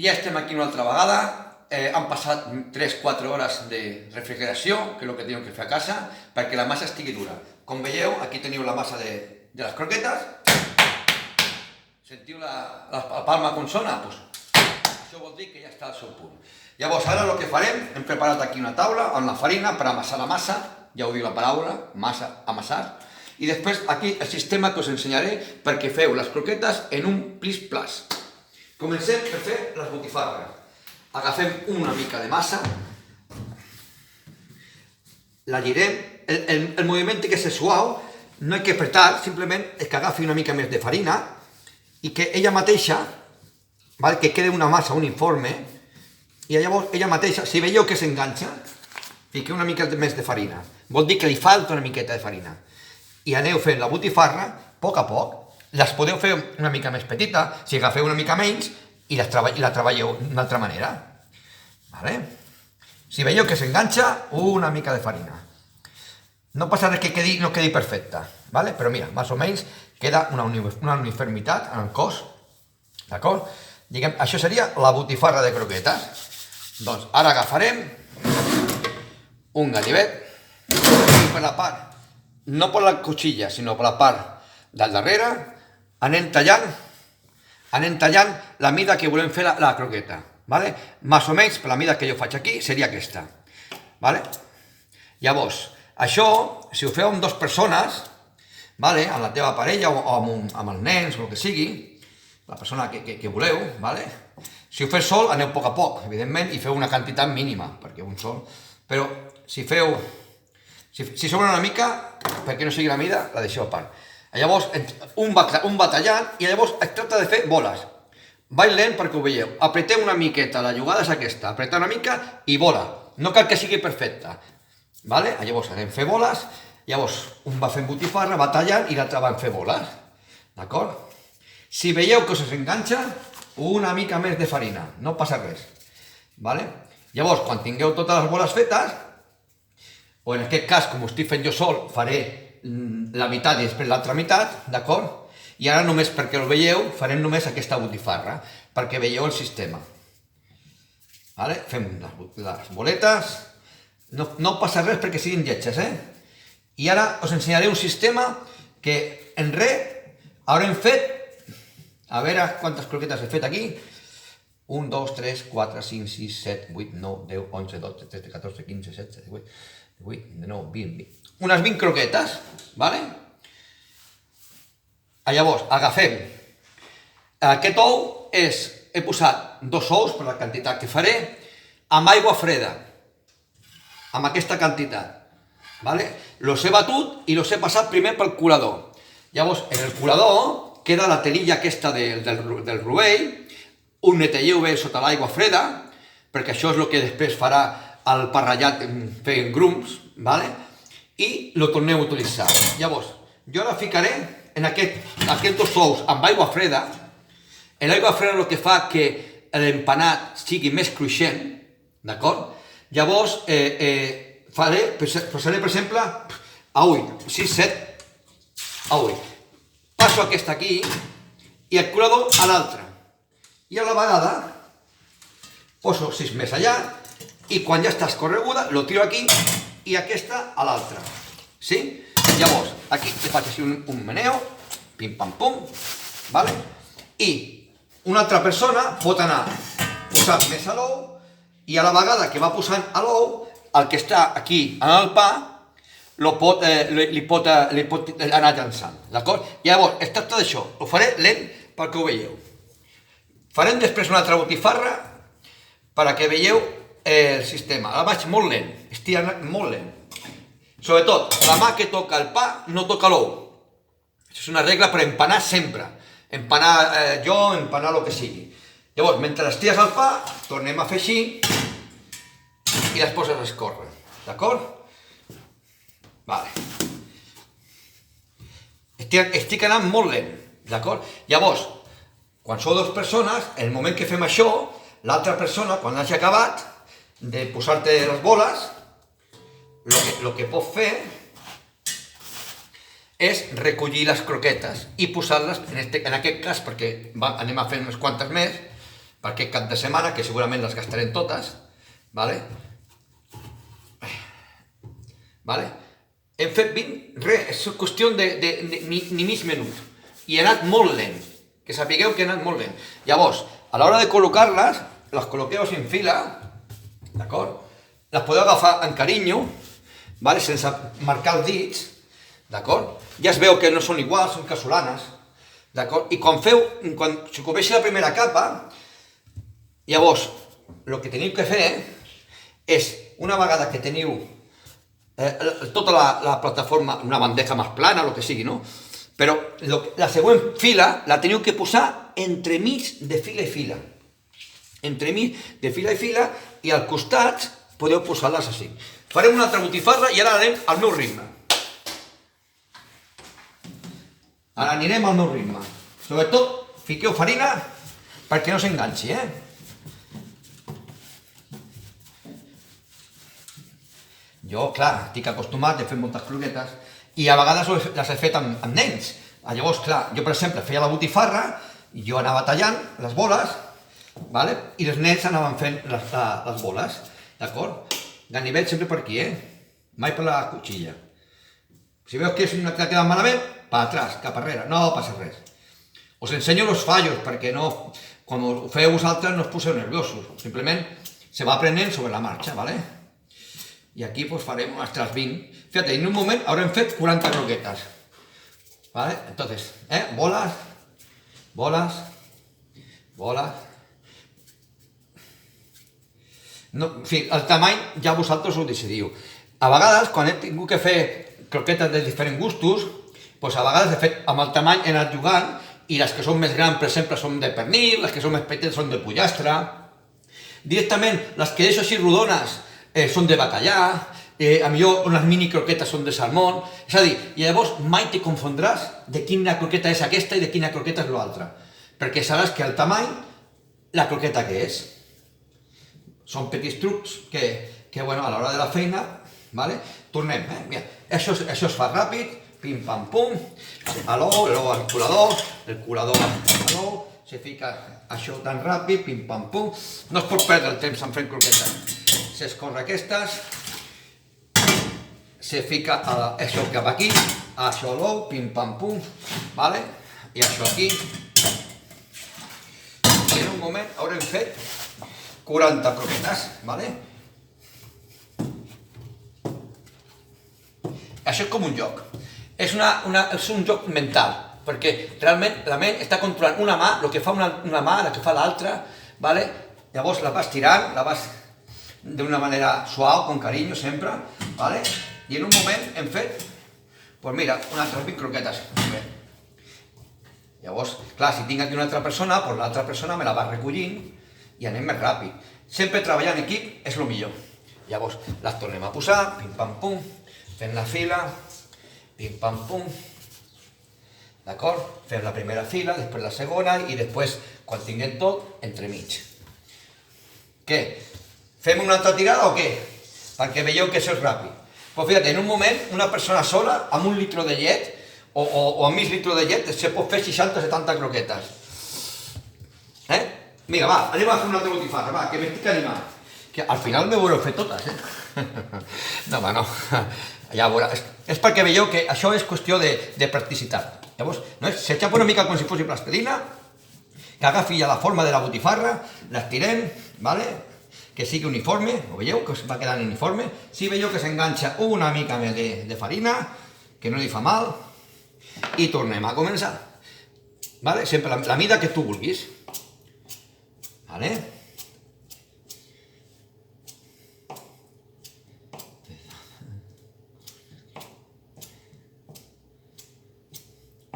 Ja estem aquí una altra vegada, han passat 3-4 hores de refrigeració, que és el que tenim que fer a casa, perquè la massa estigui dura. Com veieu, aquí teniu la massa de les croquetes. Sentiu la palma com sona? Pues, això vol dir que ja està al seu punt. Llavors, ara el que farem, hem preparat aquí una taula amb la farina per amassar la massa, ja ho diu la paraula, massa, amassar, i després aquí el sistema que us ensenyaré perquè feu les croquetes en un plis-plas. Comencem per fer les botifarres. Agafem una mica de massa, la girem, el moviment té que ser suau, no hay que apretar, simplement és que agafi una mica més de farina i que ella mateixa, que quede una massa uniforme, i llavors ella mateixa, si veieu que s'enganxa, fiqueu una mica més de farina, vol dir que li falta una miqueta de farina, i aneu fent la botifarra a poc, les podeu fer una mica més petita, si agafeu una mica menys i la treballeu d'una altra manera. Si veieu que s'enganxa, una mica de farina. No passa res que no quedi perfecta, però mira, més o menys queda una uniformitat en el cos, d'acord? Això seria la botifarra de croquetes. Doncs ara agafarem un ganivet i per la part, no per la cuchilla, sinó per la part del darrere, anem tallant la mida que volem fer la croqueta. Més o menys, per la mida que jo faig aquí, seria aquesta. Llavors, això, si ho feu amb 2 persones, amb la teva parella o amb els nens o el que sigui, la persona que voleu, si ho feu sol, aneu a poc, evidentment, i feu una quantitat mínima, perquè un sol, però si sobra una mica, perquè no sigui la mida, la deixeu a part. Llavors, un va tallant i llavors es tracta de fer boles. Vaig lent perquè ho veieu. Apreteu una miqueta, la jugada és aquesta, apretar una mica i bola. No cal que sigui perfecta. Llavors anem a fer boles, llavors un va fent botifarra, va tallant i l'altre va fer boles. D'acord? Si veieu que us enganxa, una mica més de farina, no passa res. Llavors, quan tingueu totes les boles fetes, o en aquest cas, com ho estic fent jo sol, faré la meitat i després l'altra meitat, d'acord? I ara només perquè el veieu, farem només aquesta botifarra, perquè veieu el sistema. Fem les boletes, no passa res perquè siguin lletges, I ara us ensenyaré un sistema que en res haurem fet, a veure quantes croquetes he fet aquí, 1, 2, 3, 4, 5, 6, 7, 8, 9, 10, 11, 12, 13, 14, 15, 16, 17, 18, 19, 20, unes 20 croquetes, Llavors, agafem, aquest ou he posat 2 ous per la quantitat que faré, amb aigua freda, amb aquesta quantitat, los he batut i los he passat primer pel colador. Llavors, en el colador queda la telilla aquesta del rovell, ho netelleu bé sota l'aigua freda, perquè això és el que després farà el pa ratllat fent grums, i lo torneu a utilitzar. Llavors, jo ara ficaré en aquests 2 ous amb aigua freda. L'aigua freda el que fa que l'empanat sigui més cruixent, d'acord? Llavors, posaré, per exemple, a 8, 6, 7, a 8. Passo aquesta aquí i el colador a l'altra. I a la vegada poso 6 més allà i quan ja està escorreguda lo tiro aquí i aquesta a l'altra. Llavors, aquí li faig així un meneo, pim-pam-pum, i una altra persona pot anar posant més a l'ou i a la vegada que va posant a l'ou, el que està aquí en el pa li pot anar llançant, d'acord? Llavors, es tracta d'això, ho faré lent perquè ho veieu. Farem després una altra botifarra perquè veieu el sistema. Ara vaig molt lent, estic anant molt lent. Sobretot, la mà que toca el pa no toca l'ou. Això és una regla per empanar sempre. Empanar jo, empanar el que sigui. Llavors, mentre estires el pa, tornem a fer així i les poses a escórrer, d'acord? Estic anant molt lent, d'acord? Llavors, quan sou 2 persones, en el moment que fem això, l'altra persona, quan hagi acabat de posar-te les boles, el que pot fer és recollir les croquetes i posar-les, en aquest cas, perquè anem a fer unes quantes més, per aquest cap de setmana, que segurament les gastarem totes, vale? Vale? Hem fet 20, res, és qüestió de ni mig minut, i he anat molt lent, que sapigueu que he anat molt lent. Llavors, a l'hora de col·locar-les, les col·loqueu en fila, d'acord? Les podeu agafar en carinyo, vale? Sense marcar els dits, d'acord? Ja es veu que no són iguals, són casolanes, d'acord? I quan si cobreixi la primera capa, llavors, el que teniu que fer és, una vegada que teniu tota la plataforma, una bandeja més plana, el que sigui, no? Però la següent fila la teniu que posar entremig de fila i fila. Entremig de fila i fila, i al costat podeu posar-les així. Farem una altra botifarra i ara anem al meu ritme. Ara anirem al meu ritme. Sobretot, fiqueu farina perquè no s'enganxi, Jo, clar, estic acostumat a fer moltes croquetes i a vegades les he fet amb nens. Llavors, clar, jo, per exemple, feia la botifarra i jo anava tallant les boles, i els nens anaven fent les boles, d'acord? Ganivet sempre per aquí, mai per la cuchilla. Si veus que és una que ha quedat malament, per atrás, cap arrere, no passa res. Us ensenyo els fallos, perquè no, quan ho feu vosaltres no us poseu nerviosos, simplement se va aprenent sobre la marxa, ¿vale? I aquí pues farem unas 20. Fíjate, en un moment haurem fet 40 croquetas. ¿Vale? Entonces, bolas, bolas, bolas. No, en fi, el tamany ja vosaltres ho decidiu. A vegades, quan he tingut que fer croquetes de diferents gustos, pues a vegades he fet amb el tamany, he anat jugant, i les que són més grans, per exemple, són de pernil, les que són més petites són de pollastre. Directament, les que deixo així rodones, són de bacallà, a millor unes mini croquetes són de salmón, és a dir, llavors mai te confondràs de quina croqueta és aquesta i de quina croqueta és l'altra, perquè sabràs que el tamany, la croqueta que és. Són petits trucs que bueno, a l'hora de la feina, vale? Tornem, mira, això es fa ràpid, pim pam pum, a l'ou, l'ou al colador a l'ou, se fica això tan ràpid, pim pam pum, no es pot perdre el temps en fent croquetes. S'escorre aquestes, se fica això cap aquí, això a l'ou, pim pam pum, vale? I això aquí. I en un moment haurem fet 40 croquetes, vale? Això és com un joc. És un joc mental, perquè realment la ment està controlant una mà, el que fa una mà, el que fa l'altra, vale? Llavors la vas tirant, la vas d'una manera suau, con carinyo, sempre, vale? I en un moment hem fet, pues mira, unes 20 croquetes. Llavors, clar, si tinc aquí una altra persona, pues l'altra persona me la va recollint i anem més ràpid. Sempre treballar en equip és el millor. Llavors, les tornem a posar, pim pam pum, fem la fila, pim pam pum, d'acord? Fem la primera fila, després la segona i després, quan tinguem tot, entremig. Què? Fem una altra tirada o què? Perquè veieu que això és ràpid. Pues fíjate, en un moment, una persona sola, amb 1 litre de llet, o amb mig litre de llet, se pot fer 60 o 70 croquetes. Vinga, va, anem a fer una altra botifarra, va, que m'estic animant. Que al final me veureu fer totes, No, home, no. Ja veurà. És perquè veieu que això és qüestió de practicitat. Llavors, s'aixapa una mica com si fos plastilina, que agafi ja la forma de la botifarra, l'estirem, vale? Que sigui uniforme, ho veieu, que es va quedant uniforme. Si veieu que s'enganxa una mica més de farina, que no li fa mal, i tornem a començar. Vale? Sempre la mida que tu vulguis. Vale?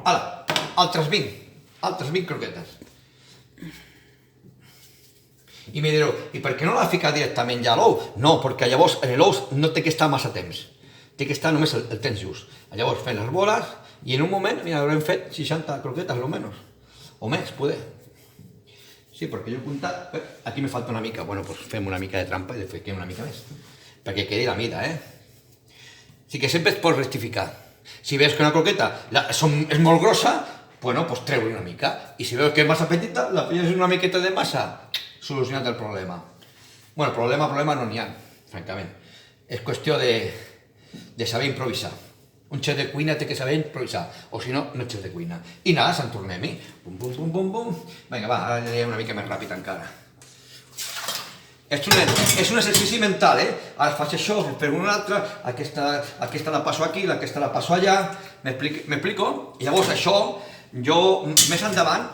Ala, altres 20 croquetes. I me direu, i per què no l'ha ficat directament ja a l'ou? No, perquè llavors l'ou no té que estar massa temps, té que estar només el temps just. Llavors fem les boles i en un moment, mira, haurem fet 60 croquetes, almenys, o més, poder. Sí, perquè jo he comptat, aquí me falta una mica, bueno, doncs fem una mica de trampa i fiquem una mica més, perquè quedi la mida, Sí que sempre es pot rectificar. Si veus que una croqueta és molt grossa, bueno, doncs treu-li una mica, i si veus que és massa petita, la pilles una miqueta de massa, solucionat el problema. Bueno, problema no n'hi ha, francament. És qüestió de saber improvisar. Un xef de cuina té que saber improvisar, o si no, no és xef de cuina. I nada, se'n tornem-hi. Bum, bum, bum, bum, bum. Vinga, va, ara aniré una mica més ràpid encara. És un exercici mental, Ara faig això, fer una altra, aquesta la passo aquí, aquesta la passo allà, m'explico? I llavors això, jo més endavant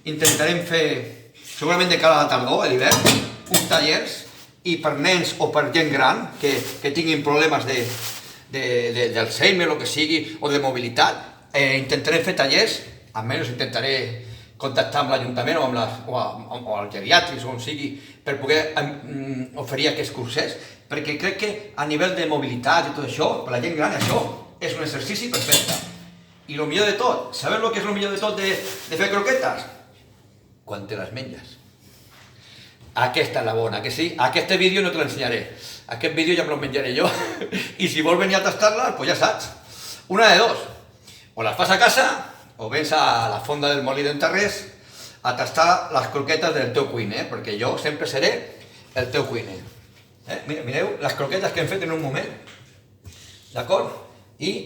intentarem fer, segurament de cara a la tardor, a l'hivern, uns tallers, i per nens o per gent gran que tinguin problemes d'Alzheimer o que sigui, o de mobilitat, intentarem fer tallers, almenys intentaré contactar amb l'Ajuntament o els geriàtrics o on sigui per poder oferir aquests curses, perquè crec que a nivell de mobilitat i tot això, per la gent gran això és un exercici perfecte. I el millor de tot, sabeu el que és el millor de tot de fer croquetes? Quan te les menges. Aquesta és la bona, que sí? Aquest vídeo no te l'ensenyaré. Aquest vídeo ja me lo menjaré jo. I si vols venir a tastar-les, doncs ja saps. Una de dos. O les fas a casa, o vens a la fonda del Molí d'en Tarrés a tastar les croquetes del teu cuiner, perquè jo sempre seré el teu cuiner. Mireu les croquetes que hem fet en un moment, d'acord? I